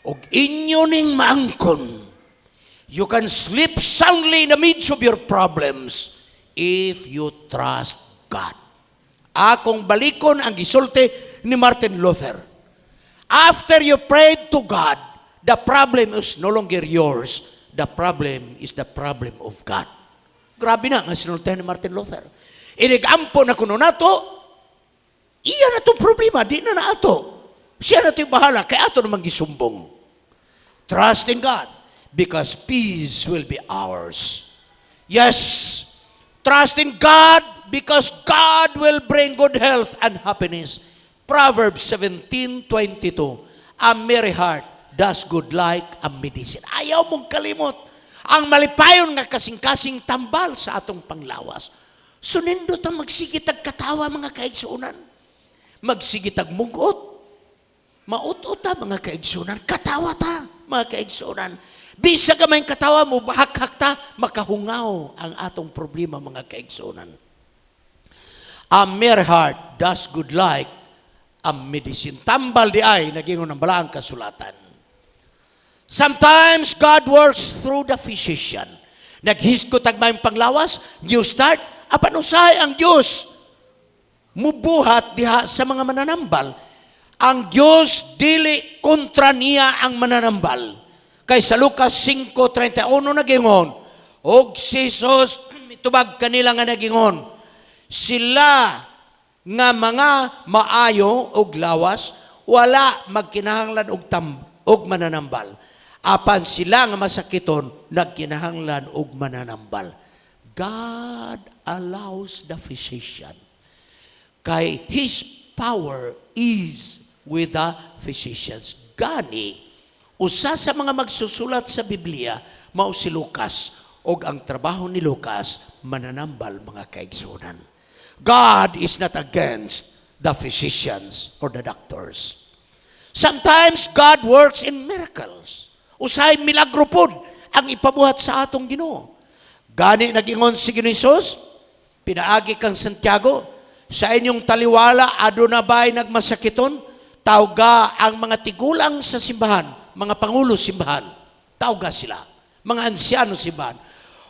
Og inyo ning maangkon, you can sleep soundly in the midst of your problems if you trust God. Akong balikon ang gisulti ni Martin Luther. After you prayed to God, the problem is no longer yours. The problem is the problem of God. Grabe na ang sinulti ni Martin Luther. Inigampo na kuno nato, iya na itong problema, di na ato. Siya na ito'y bahala, kaya ato naman gisumbong. Trust in God, because peace will be ours. Yes, trust in God, because God will bring good health and happiness. Proverbs 17:22, a merry heart does good like a medicine. Ayaw mong kalimot ang malipayon nga kasing-kasing tambal sa atong panglawas. Sunindo ta magsigit ag katawa mga kaigsunan. Magsigit ag mugot. Maut-ut ta mga kaigsunan. Katawa ta mga kaigsunan. Bisa ka may katawa mo, bahak-hak ta, makahungaw ang atong problema mga kaigsunan. A merry heart does good like a medicine. Tambal di ay, nagingon ang balaang kasulatan. Sometimes God works through the physician. Naghiskot ag may panglawas, new start, apan usay ang Diyos mubuhat diha sa mga mananambal. Ang Diyos dili kontra niya ang mananambal. Kay sa Lucas 5:31 nagingon, og si Jesus mitubag kanila nga nagingon, sila nga mga maayo og lawas wala magkinahanglan og mananambal. Apan sila nga masakiton nagkinahanglan og mananambal. God allows the physician. Kay His power is with the physicians. Gani, usa sa mga magsusulat sa Biblia, mao si Lucas, og ang trabaho ni Lucas, mananambal mga kaigsunan. God is not against the physicians or the doctors. Sometimes God works in miracles. Usay milagro pod ang ipabuhat sa atong Ginoo. Gani nagingon si Ginoong Hesus, pinaagi kang Santiago, sa inyong taliwala aduna ba'y nagmasakiton? Tawga ang mga tigulang sa simbahan, mga pangulo simbahan. Tawga sila, mga ansyano simbahan.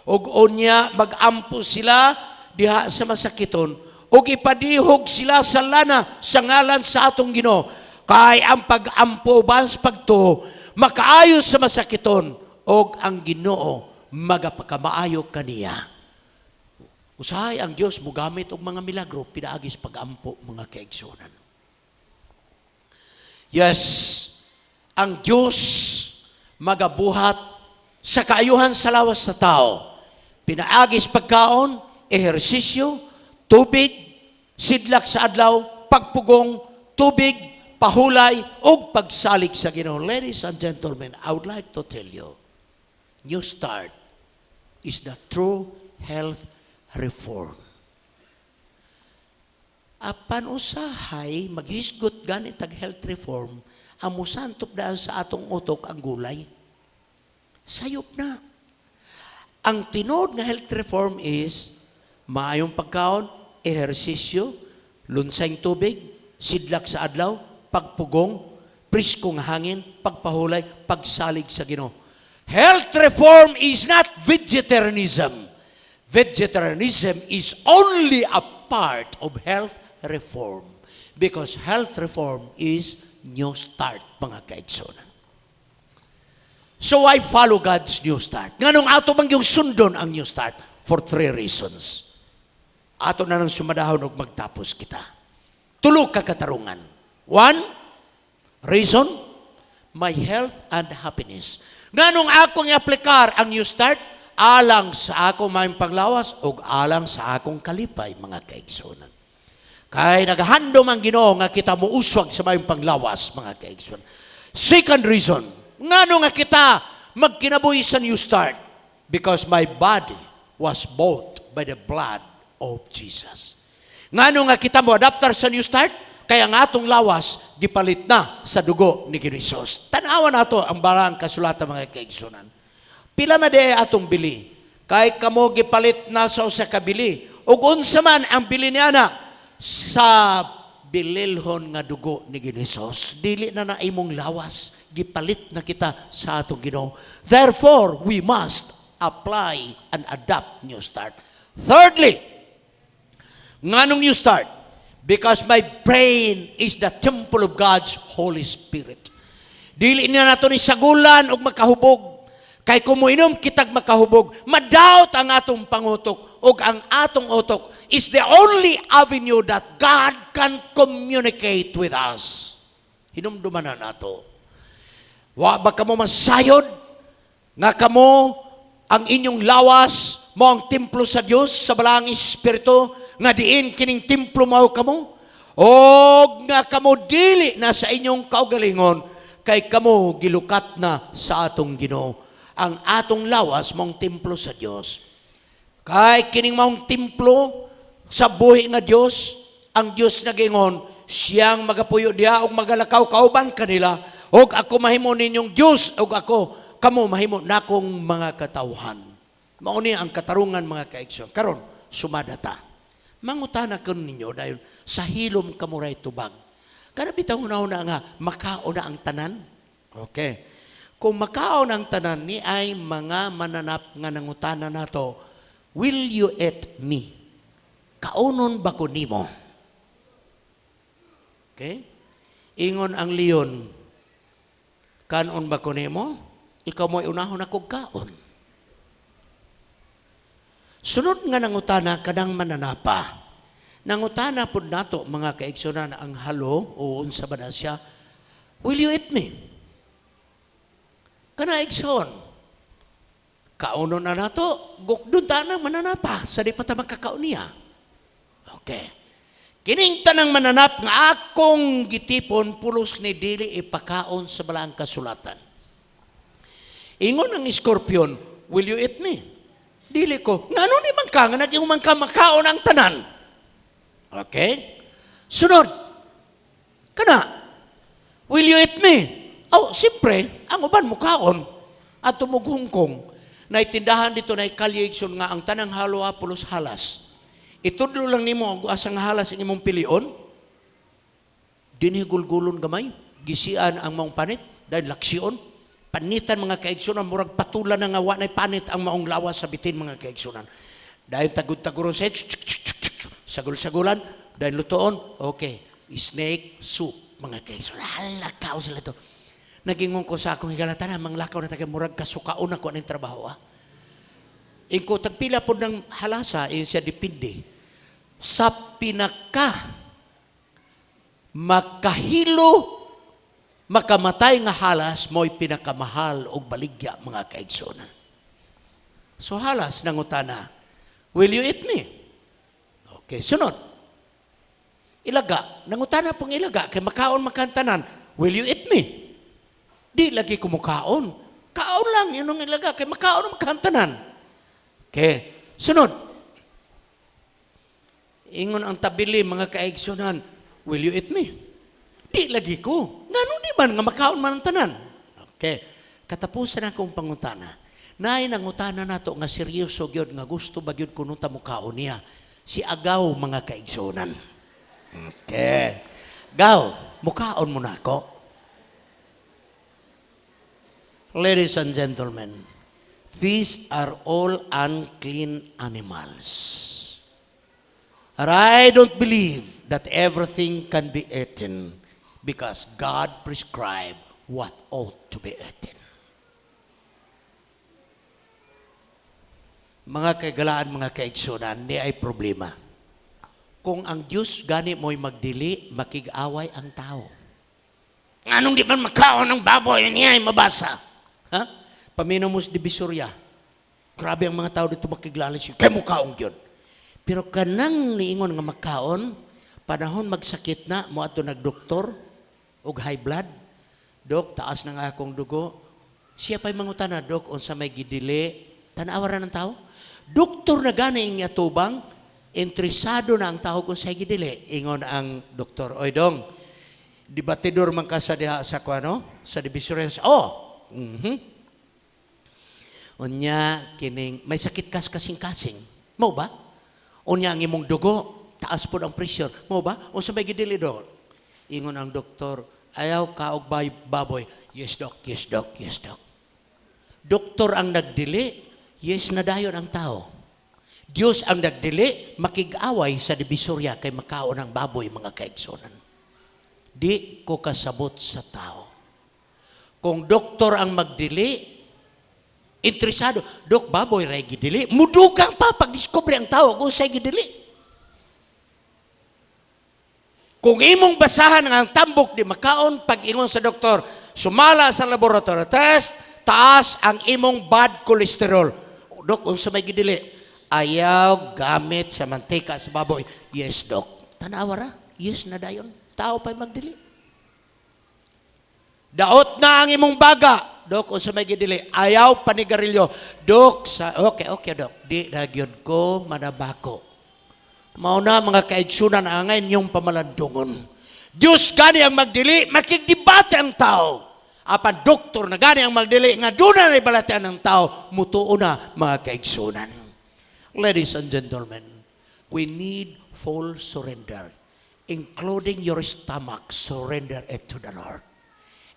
Og unya magampo sila diha sa masakiton, og ipadihog sila sa lana sa ngalan sa atong Ginoo. Kay ang pagampo bans pagtuo makaayo sa masakiton, og ang Ginoo magapakamaayo kaniya. Usahay ang Diyos mugamit og mga milagro pinaagis pagampo mga kaigsunan. Yes, ang Diyos magabuhat sa kaayuhan sa lawas sa tao. Pinaagis pagkaon, ehersisyo, tubig, sidlak sa adlaw, pagpugong, tubig, pahulay, o pagsalig sa Ginoo. Ladies and gentlemen, I would like to tell you, New Start is the true health reform. Apan usahay, maghisgot ganit tag health reform, ang musantop dahil sa atong utok ang gulay. Sayop na. Ang tinod nga health reform is, maayong pagkaon, ehersisyo, lunsayng tubig, sidlak sa adlaw, pagpugong, priskong hangin, pagpahulay, pagsalig sa Ginoo. Health reform is not vegetarianism. Vegetarianism is only a part of health reform because health reform is New Start, mga kaigsunan. So I follow God's New Start. Nganong ato bang yung sundon ang New Start? For 3 reasons. Ato na nang sumadahon og magtapos kita. Tulo ka katarungan. 1, reason, my health and happiness. Nganong akong i-aplikar ang New Start? Alang sa akong mayong panglawas o alang sa akong kalipay, mga kaigsunan. Kay naghandom ang Ginoo nga kita muuswag sa mayong panglawas, mga kaigsunan. Second reason, ngano nga kita magkinabuhi sa New Start? Because my body was bought by the blood of Jesus. Ngano nga kita mo adaptar sa New Start? Kaya nga atong lawas, gipalit na sa dugo ni Hesus. Tanawan nato ang barang kasulatan, mga kaigsunan. Pila made atong bili? Kay kamo gipalit na sa usa ka bili. Ug unsa man ang bili niya na sa bililhon nga dugo ni Hesus. Dili na na imong lawas, gipalit na kita sa atong Ginoo. Therefore, we must apply and adapt New Start. Thirdly, nganong New Start? Because my brain is the temple of God's Holy Spirit. Dili na nato ni sagulan og makahubog. Kay kumuinom kitag makahubog, madoubt ang atong pangutok ug ang atong utok is the only avenue that God can communicate with us. Hinumduman na nato. Wa ba kamo masayod nga kamo ang inyong lawas mo ang templo sa Dios sa balang espiritu nga diin kining templo mao kamo o nga kamo dili na sa inyong kaugalingon kay kamo gilukat na sa atong Ginoo. Ang atong lawas mong templo sa Dios. Kay kining maong templo sa buhi nga Dios, ang Dios nagingon siyang magapuyo diha og magalakaw kauban kanila og ako mahimo ninyong Dios og ako kamo mahimo nakong mga katawhan. Mao ni ang katarungan mga kaigsoon. Karon sumada ta. Mangutana ko ninyo dayon sa hilom kamo ray tubag. Kada bitaw una nga makaon na ang tanan. Okay. Kung makaon ang tanan ni ay mga mananap nga nangutana nato, will you eat me? Kaunon ba ko nimo? Okay? Ingon ang leon, kanon ba ko nimo? Ikaw mo'y unahon akong kaon. Sunod nga nangutana kadang mananapa. Nangutana pud nato mga kaigsunan ang halo o unsa ba na siya? Will you eat me? Kana igsoon. Kaunon na nato, gukdun tanang mananapa sa di pa ta makakaon niya. Okay. Kining tanang mananap nga akong gitipon pulos ni dili ipakaon sa balaang kasulatan. Ingon ang scorpion, will you eat me? Dili ko. Ngano di man ka nga naging man ka makaon ang tanan? Okay? Sunod. Kana, will you eat me? Oh, siyempre, ang uban mukaon at tumughungkong na itindahan dito na ikalyeksyon nga ang tanang halo pulos halas. Itudlo lang nimo ang asang halas ang imong pilion. Dinihigulgulon gamay. Gisian ang maong panit dahil laksyon. Panitan mga kaigsunan, murag patulan na nga wanay panit ang maong lawas sa bitin mga kaigsunan. Dahil tagod-taguron sa sagul-sagulan, dahil lutoon, okay, snake soup mga kaigsunan. Halakaw sila to. Nagingon ko sa akong higalatan na manglakaw na taga murag kasukaon ako ng trabaho. Ingko tagpila po ng halasa, yun siya dipindi. Sa makahilo, makamatay nga halas, mo'y pinakamahal o baligya mga kaigsunan. So halas, nangutana, will you eat me? Okay, sunod. Ilaga, nangutana pong ilaga, kay makaon makantanan, will you eat me? Di lagi kumukaon. Kaon lang, yun ang ilaga. Kaya makaon ang makantanan. Okay. Sunod. Ingon ang tabili, mga kaigsunan, will you eat me? Di lagi ko. Ngano di man nga makaon man ang tanan? Okay. Katapusan akong pangutana. Naay nangutana nato nga seryoso gyud nga gusto ba gyud kuno ta mukaon niya. Si Agaw mga kaigsunan. Okay. Gaw, mukaon mo na ako. Ladies and gentlemen, these are all unclean animals. And I don't believe that everything can be eaten because God prescribed what ought to be eaten. Mga kagalaan, mga kaigsunan, ni ay problema. Kung ang Diyos gani mo'y magdili, makig-away ang tao. Anong di man makaon ng baboy, niya ay mabasa. Ha? Paminamos divisoria. Grabe ang mga tao dito makiglalis. Kaya mukaong yun. Pero kanang niingon nga makaon, panahon magsakit na, mo ato nagdoktor, og high blood, Dok, taas na nga akong dugo. Siya pa'y mangutana, Dok, unsa may gidili, tanawaran ng tao. Doktor na gani ang atubang, interesado na ang tao kung sa'y gidili. Ingon ang doktor, oy dong, debatidor man ka sa diha sa kuano, sa divisoria. Unya kining may sakit kas kasing-kasing. Mo ba? Unya ang imong dugo, taas po ang pressure. Mo ba? Unsa may gidili do? Ingon ang doktor, ayaw ka og baboy. Yes, doc. Yes, doc. Yes, doc. Doktor ang nagdili, yes na dayon ang tao. Diyos ang nagdili, makig-away sa divisoria kay makaon ang baboy mga kaigsunan. Di ko kasabot sa tao. Kung doktor ang magdili, interesado, Dok, baboy ray gidili, mudugang pa pag-discover ang tao kung sa'y gidili. Kung imong basahan ang tambok di makaon, pag ingon sa doktor, sumala sa laboratory test, taas ang imong bad cholesterol. Dok, unsa may gidili? Ayaw gamit sa mantika sa baboy. Yes, dok. Tanawa ra? Yes na dayon. Tao pa'y magdili. Daot na ang imong baga. Dok, unsa may gidili? Ayaw panigarilyo. Dok, okay, dok. Di na gyud ko manabako. Mauna mga kaigsunan ang inyong pamalandungon. Diyos gani ang magdili, makigdebate ang tao. Apan doktor na gani ang magdili, nga doon na ibalatian ng tao, mutuo na mga kaigsunan. Ladies and gentlemen, we need full surrender, including your stomach, surrender it to the Lord.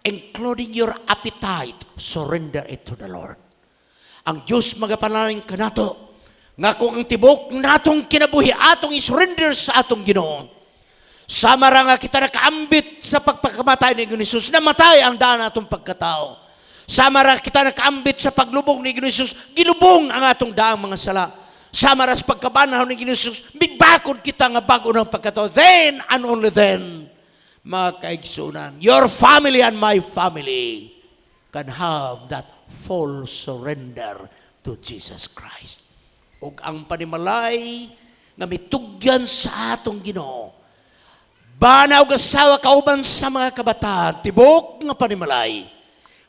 Including your appetite, surrender it to the Lord. Ang Diyos magapanaling kanato, nga kung ang tibok natong kinabuhi, atong isurrender sa atong Ginoo. Samara nga kita nakaambit sa pagpakamatay ni Jesus, namatay ang daan atong pagkatao. Samara kita nakaambit sa paglubong ni Jesus, ginubong ang atong daang mga sala. Samara sa pagkabanhaw ni Jesus, migbakod kita nga bago ng pagkatao. Then and only then, mga kaigsunan, your family and my family can have that full surrender to Jesus Christ. Ug ang panimalay nga mitugyan sa atong Ginoo, banaw gasawa kauban sa mga kabataan, tibok nga panimalay,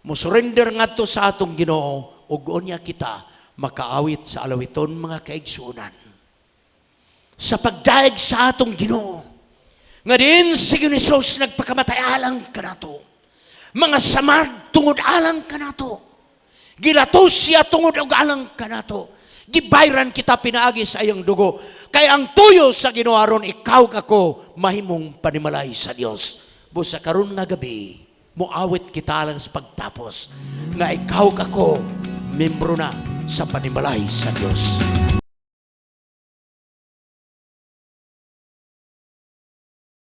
mo surrender ngadto sa atong Ginoo, ug unya kita makaawit sa alawiton mga kaigsunan. Sa pagdaig sa atong Ginoo, nga din si Jesus nagpakamatay alang kanato, mga samad tungod alang kanato, gilatos siya tungod og alang kanato. Gibayran kita pinaagi sa iyang dugo. Kaya ang tuyo sa Ginoo aron ikaw ako mahimong panimalay sa Dios. Busa karon nga gabi, muawit kita lang sa pagtapos nga ikaw ako membro na sa panimalay sa Dios.